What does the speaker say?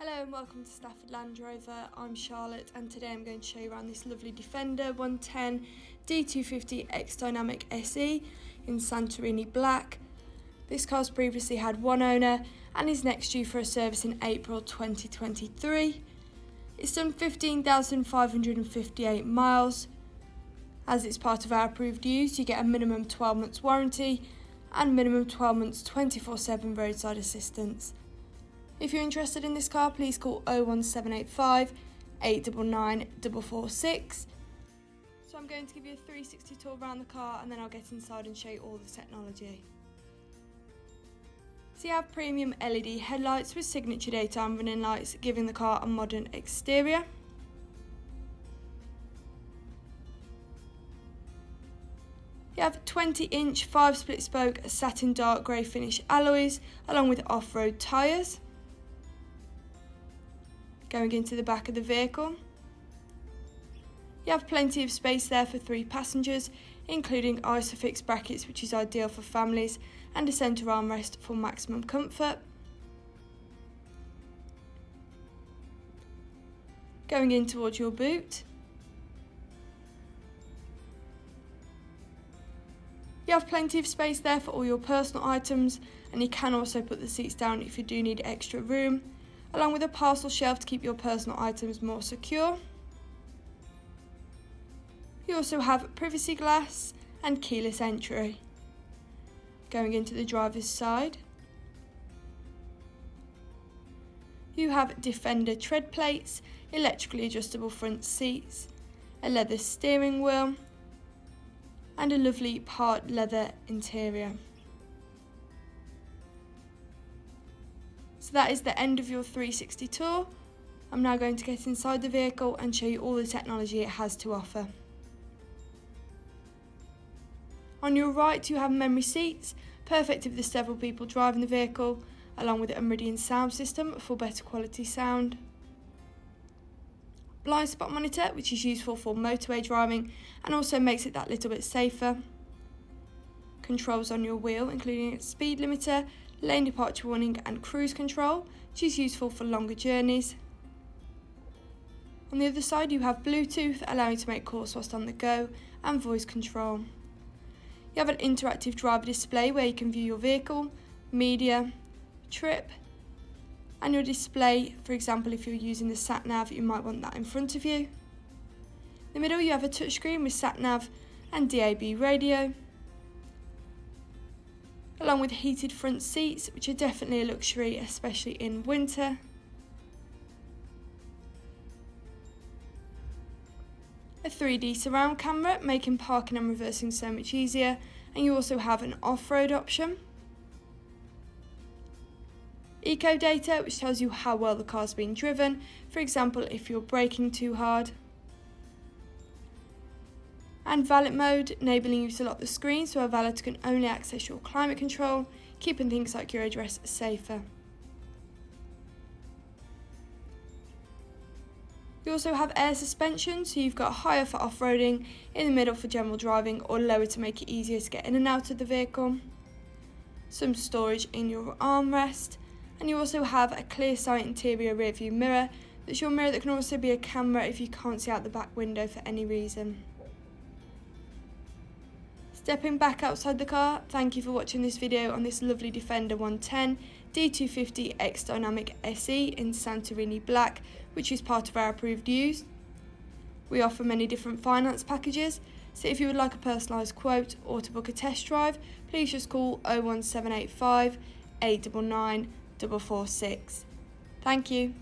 Hello and welcome to Stafford Land Rover. I'm Charlotte and today I'm going to show you around this lovely Defender 110 D250 X Dynamic SE in Santorini Black. This car's previously had one owner and is next due for a service in April 2023. It's done 15,558 miles. As it's part of our approved use, you get a minimum 12 months warranty and minimum 12 months 24/7 roadside assistance. If you're interested in this car, please call 01785 899 446. So I'm going to give you a 360 tour around the car and then I'll get inside and show you all the technology. So you have premium LED headlights with signature daytime running lights, giving the car a modern exterior. You have 20-inch 5-split spoke satin dark grey finish alloys along with off-road tyres. Going into the back of the vehicle, you have plenty of space there for 3 passengers, including isofix brackets, which is ideal for families, and a centre armrest for maximum comfort. Going in towards your boot, you have plenty of space there for all your personal items, and you can also put the seats down if you do need extra room, along with a parcel shelf to keep your personal items more secure. You also have privacy glass and keyless entry. Going into the driver's side, you have Defender tread plates, electrically adjustable front seats, a leather steering wheel, and a lovely part leather interior. So that is the end of your 360 tour. I'm now going to get inside the vehicle and show you all the technology it has to offer. On your right you have memory seats, perfect if there's several people driving the vehicle, along with a Meridian sound system for better quality sound. Blind spot monitor, which is useful for motorway driving and also makes it that little bit safer. Controls on your wheel, including a speed limiter, lane departure warning and cruise control, which is useful for longer journeys. On the other side you have Bluetooth, allowing you to make calls whilst on the go, and voice control. You have an interactive driver display where you can view your vehicle, media, trip, and your display. For example, if you're using the sat nav, you might want that in front of you. In the middle you have a touchscreen with sat nav and DAB radio, along with heated front seats, which are definitely a luxury, especially in winter. A 3D surround camera, making parking and reversing so much easier, and you also have an off-road option. Eco data, which tells you how well the car's been driven, for example if you're braking too hard. And valet mode, enabling you to lock the screen so a valet can only access your climate control, keeping things like your address safer. You also have air suspension, so you've got higher for off-roading, in the middle for general driving, or lower to make it easier to get in and out of the vehicle. Some storage in your armrest, and you also have a ClearSight interior rear view mirror. That's your mirror that can also be a camera if you can't see out the back window for any reason. Stepping back outside the car, thank you for watching this video on this lovely Defender 110 D250 X Dynamic SE in Santorini Black, which is part of our approved use. We offer many different finance packages, so if you would like a personalised quote or to book a test drive, please just call 01785 899 446. Thank you.